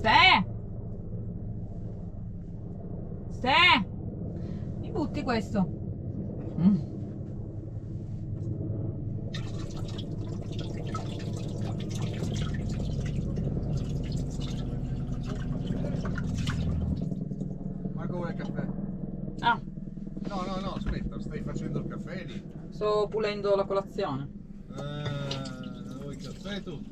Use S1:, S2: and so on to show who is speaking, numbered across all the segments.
S1: Ste! Ste! Mi butti questo. Mm.
S2: Marco vuole il caffè.
S1: Ah,
S2: No, aspetta, stai facendo il caffè lì?
S1: sto pulendo la colazione.
S2: Vuoi il caffè tu?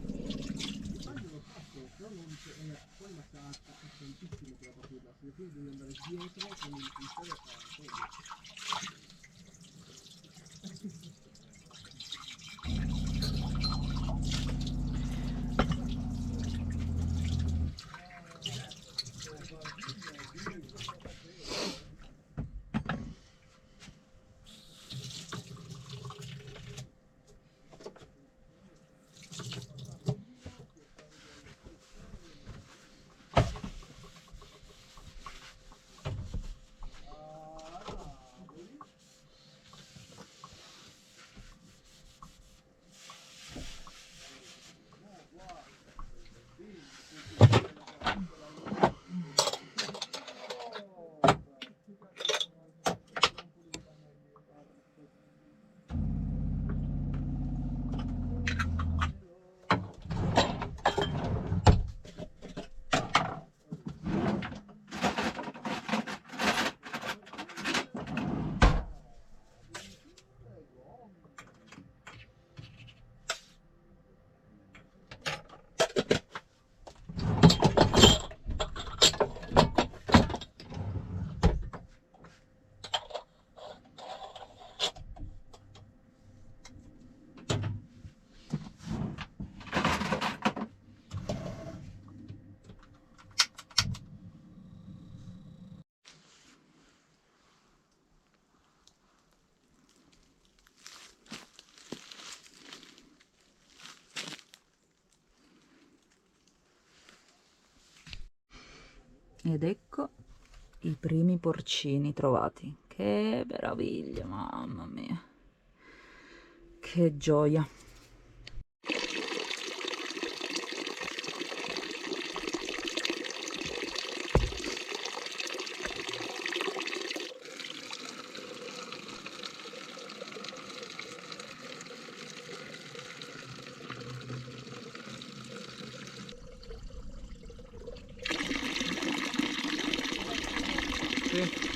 S1: Ed ecco i primi porcini trovati. Che meraviglia, mamma mia. Che gioia.
S2: Sì.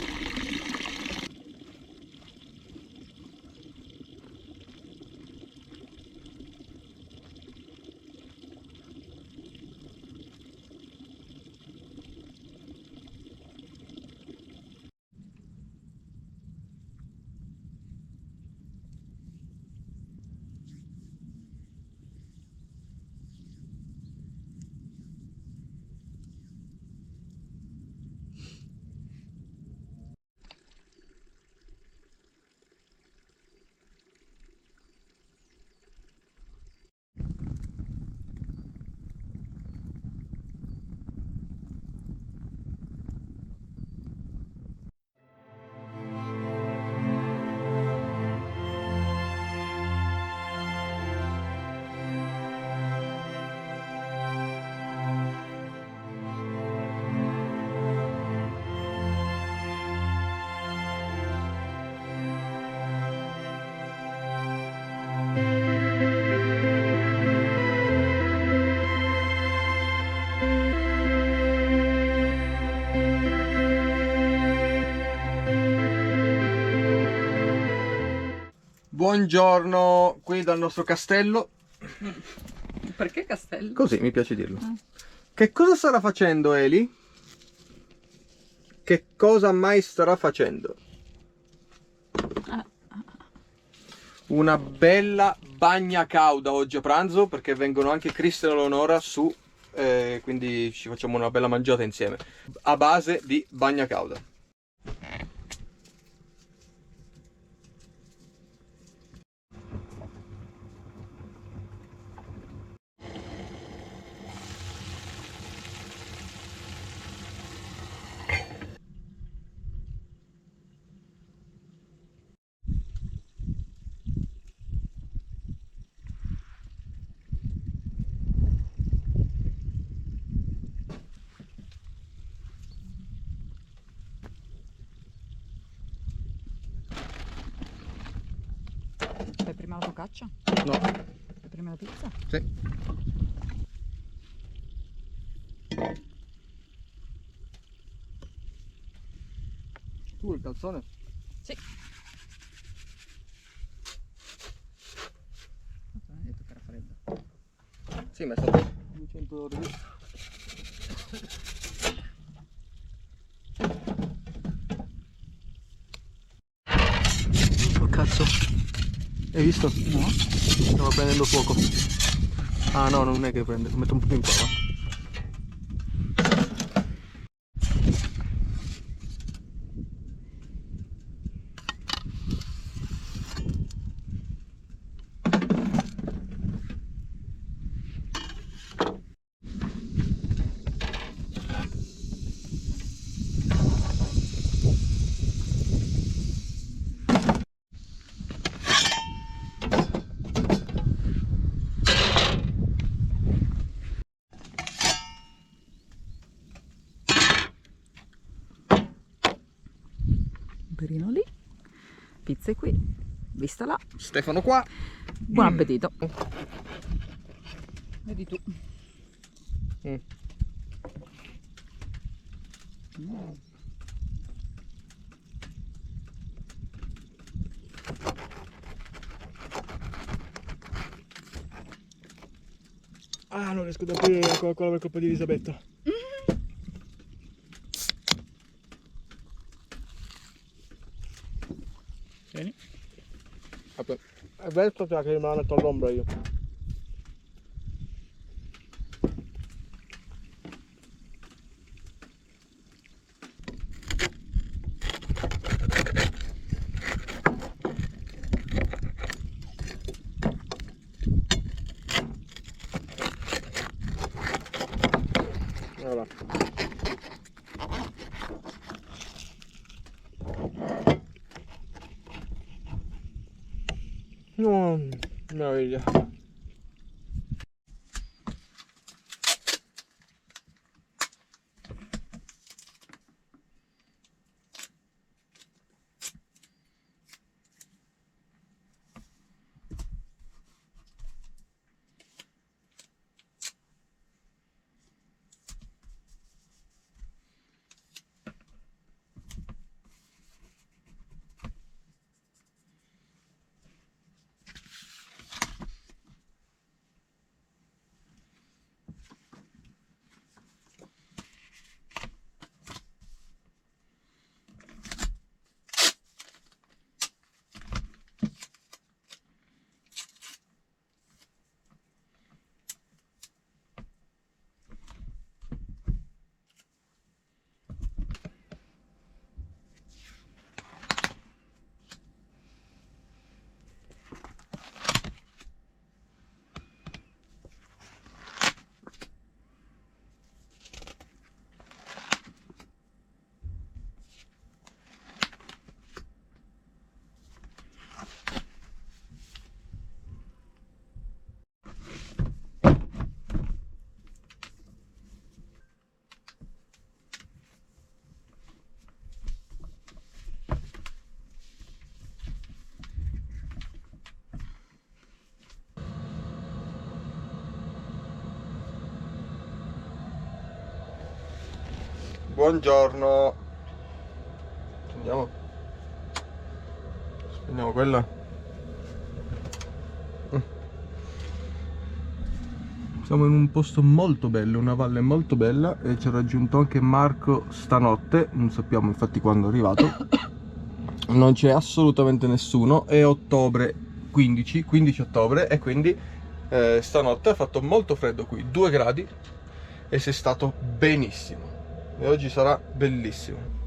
S2: Buongiorno, qui dal nostro castello.
S1: Perché castello?
S2: Così mi piace dirlo. Che cosa starà facendo Eli? Che cosa mai starà facendo? Una bella bagna cauda oggi a pranzo, perché vengono anche Cristian e Leonora su, quindi ci facciamo una bella mangiata insieme. A base di bagna cauda.
S1: focaccia?
S2: No.
S1: Per prima la pizza?
S2: Sì. Tu il calzone?
S1: Sì. Non hai detto che era freddo.
S2: Sì, ma è stato 200 euro di... Oh cazzo. Hai visto?
S1: No?
S2: Stava prendendo fuoco. Ah no, non è che prende, lo metto un po' in qua, va.
S1: Perino lì. Pizze qui. Vista là.
S2: Stefano qua.
S1: Buon appetito. Vedi tu.
S2: Mm. Ah, non riesco ad aprire la Coca-Cola per colpa di Elisabetta.
S1: Vieni.
S2: È verso che me la metto all'ombra io. Allora. No, meraviglia. Buongiorno. Andiamo. Spegniamo quella. Siamo in un posto molto bello, una valle molto bella, e ci ha raggiunto anche Marco stanotte, non sappiamo infatti quando è arrivato. Non c'è assolutamente nessuno, è ottobre 15 ottobre, e quindi stanotte ha fatto molto freddo qui, 2 gradi, e si è stato benissimo. E oggi sarà bellissimo.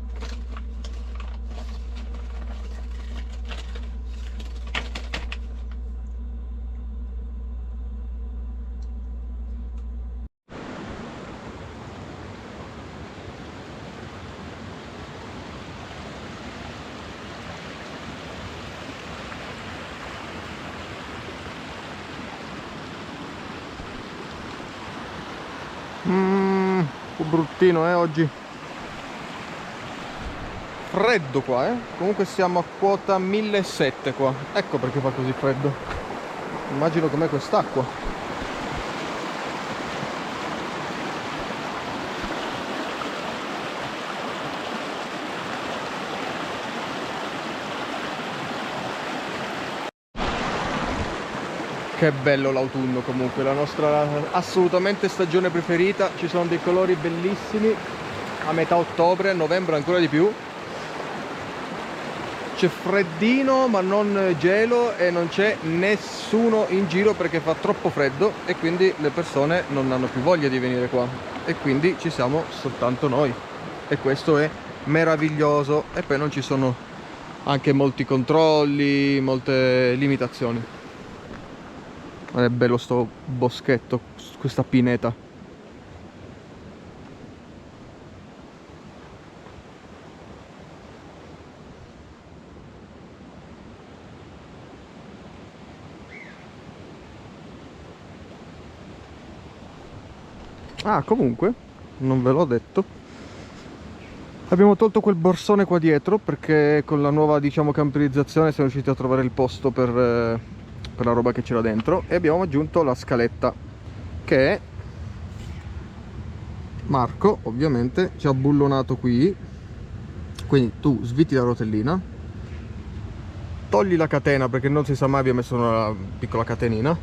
S2: Un po' bruttino oggi. Freddo qua, Comunque siamo a quota 1700 qua. Ecco perché fa così freddo. Immagino com'è quest'acqua. Che bello l'autunno comunque, la nostra assolutamente stagione preferita. Ci sono dei colori bellissimi a metà ottobre, a novembre ancora di più. C'è freddino ma non gelo e non c'è nessuno in giro perché fa troppo freddo e quindi le persone non hanno più voglia di venire qua e quindi ci siamo soltanto noi e questo è meraviglioso. E poi non ci sono anche molti controlli, molte limitazioni. È bello sto boschetto, questa pineta. Ah, comunque, non ve l'ho detto, abbiamo tolto quel borsone qua dietro perché con la nuova, diciamo, camperizzazione siamo riusciti a trovare il posto per la roba che c'era dentro e abbiamo aggiunto la scaletta che Marco ovviamente ci ha bullonato qui. Quindi tu sviti la rotellina, togli la catena perché non si sa mai, abbiamo messo una piccola catenina,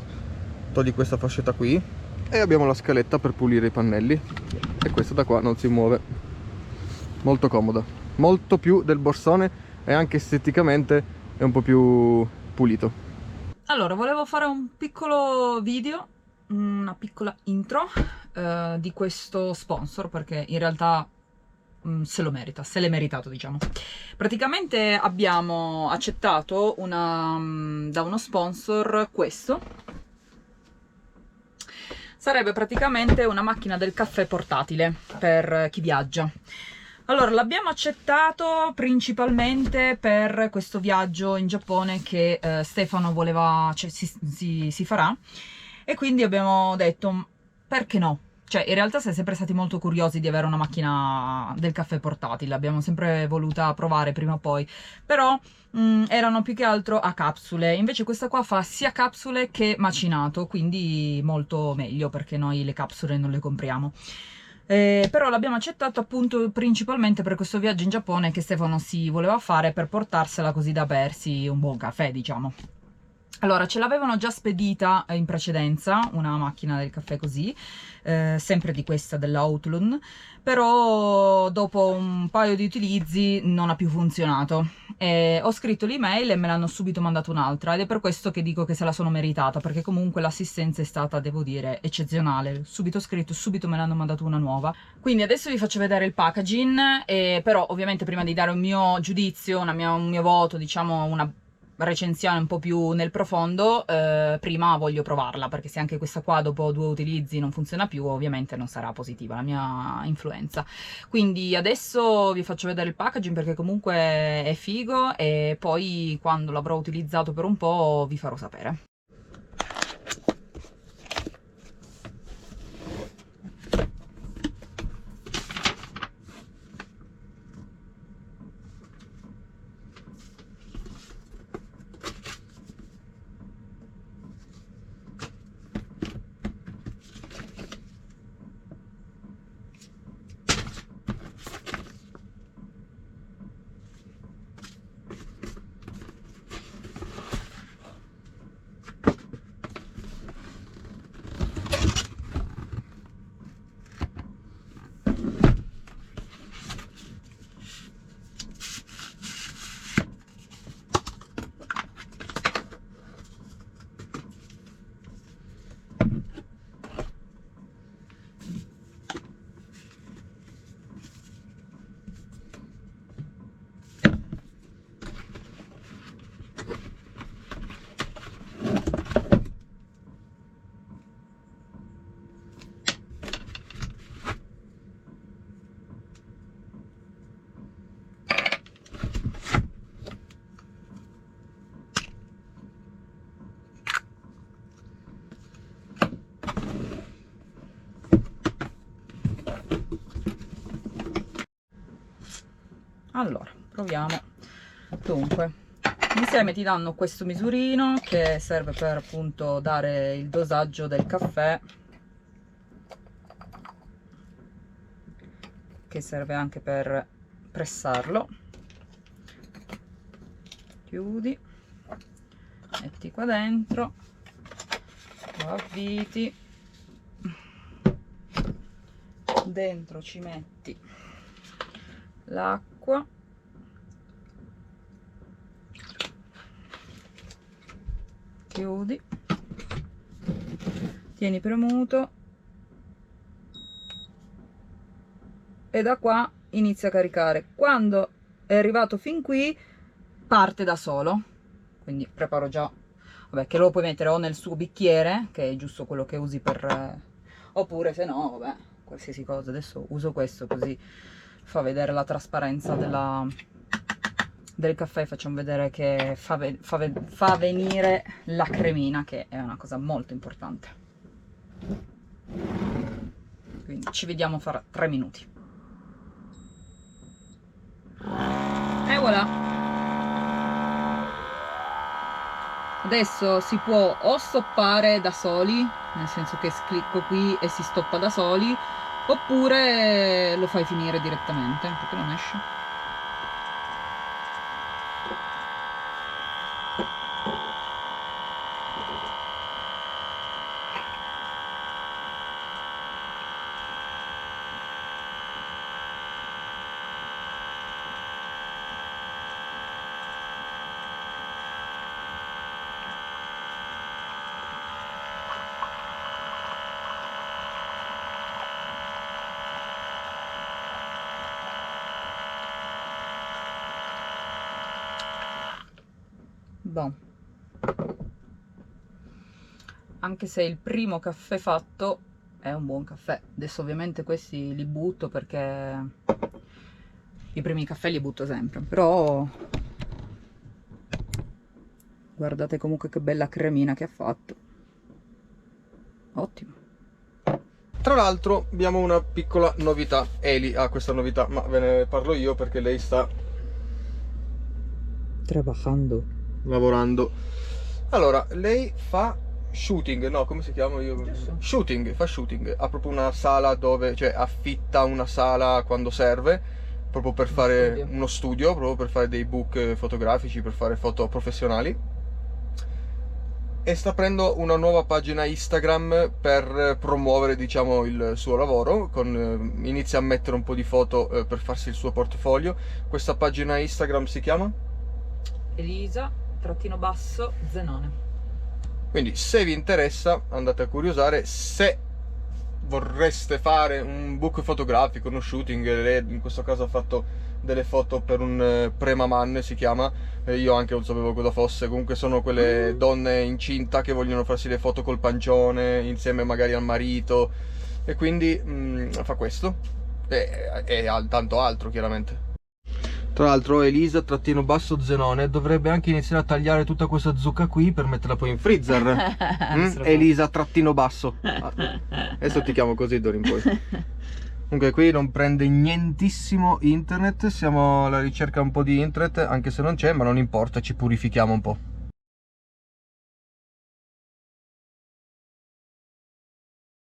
S2: togli questa fascetta qui e abbiamo la scaletta per pulire i pannelli e questa da qua non si muove. Molto comoda, molto più del borsone e anche esteticamente è un po' più pulito.
S1: Allora, volevo fare un piccolo video, una piccola intro di questo sponsor, perché in realtà se lo merita, se l'è meritato, diciamo. Praticamente abbiamo accettato da uno sponsor questo. Sarebbe praticamente una macchina del caffè portatile per chi viaggia. Allora, l'abbiamo accettato principalmente per questo viaggio in Giappone che Stefano voleva, cioè, si farà, e quindi abbiamo detto, perché no? Cioè, in realtà siamo sempre stati molto curiosi di avere una macchina del caffè portatile, l'abbiamo sempre voluta provare prima o poi, però erano più che altro a capsule, invece questa qua fa sia capsule che macinato, quindi molto meglio perché noi le capsule non le compriamo. Però l'abbiamo accettato appunto principalmente per questo viaggio in Giappone che Stefano si voleva fare per portarsela così da bersi un buon caffè, diciamo. Allora, ce l'avevano già spedita in precedenza, una macchina del caffè così, sempre di questa dell'Outlun, però dopo un paio di utilizzi non ha più funzionato. Ho scritto l'email e me l'hanno subito mandato un'altra ed è per questo che dico che se la sono meritata, perché comunque l'assistenza è stata, devo dire, eccezionale. Subito scritto, subito me l'hanno mandato una nuova. Quindi adesso vi faccio vedere il packaging, però ovviamente prima di dare un mio giudizio, un mio voto, diciamo una recensione un po' più nel profondo, prima voglio provarla, perché se anche questa qua dopo 2 utilizzi non funziona più, ovviamente non sarà positiva la mia influenza. Quindi adesso vi faccio vedere il packaging perché comunque è figo e poi quando l'avrò utilizzato per un po' vi farò sapere. Allora, proviamo. Dunque, Insieme ti danno questo misurino che serve per appunto dare il dosaggio del caffè, che serve anche per pressarlo. Chiudi, metti qua dentro, lo avviti, dentro ci metti l'acqua, chiudi, tieni premuto e da qua inizia a caricare. Quando è arrivato fin qui parte da solo, quindi preparo già, vabbè, che lo puoi mettere o nel suo bicchiere, che è giusto quello che usi per, oppure se no, vabbè, qualsiasi cosa. Adesso uso questo così fa vedere la trasparenza del caffè, facciamo vedere che fa venire la cremina, che è una cosa molto importante. Quindi ci vediamo fra 3 minuti. E voilà! Adesso si può o stoppare da soli, nel senso che clicco qui e si stoppa da soli, oppure lo fai finire direttamente, perché non esce. Bon. Anche se il primo caffè fatto è un buon caffè. Adesso ovviamente questi li butto perché i primi caffè li butto sempre, però guardate comunque che bella cremina che ha fatto. Ottimo.
S2: Tra l'altro abbiamo una piccola novità. Eli ha questa novità, ma ve ne parlo io perché lei sta lavorando. Allora, lei fa shooting, no, come si chiama? Shooting, fa shooting. Ha proprio una sala dove, cioè affitta una sala quando serve, proprio per fare uno studio, proprio per fare dei book fotografici, per fare foto professionali. E sta aprendo una nuova pagina Instagram per promuovere, diciamo, il suo lavoro, inizia a mettere un po' di foto per farsi il suo portfolio. Questa pagina Instagram si chiama?
S1: Elisa_Zenone.
S2: Quindi se vi interessa andate a curiosare. Se vorreste fare un book fotografico, uno shooting, lei in questo caso ha fatto delle foto per un premaman, si chiama, io anche non sapevo cosa fosse, comunque sono quelle donne incinta che vogliono farsi le foto col pancione insieme magari al marito, e quindi fa questo e tanto altro chiaramente. Tra l'altro Elisa_Zenone dovrebbe anche iniziare a tagliare tutta questa zucca qui per metterla poi in freezer. Elisa_. Adesso ti chiamo così d'ora in poi. Comunque qui non prende nientissimo internet, siamo alla ricerca un po' di internet, anche se non c'è, ma non importa, ci purifichiamo un po'.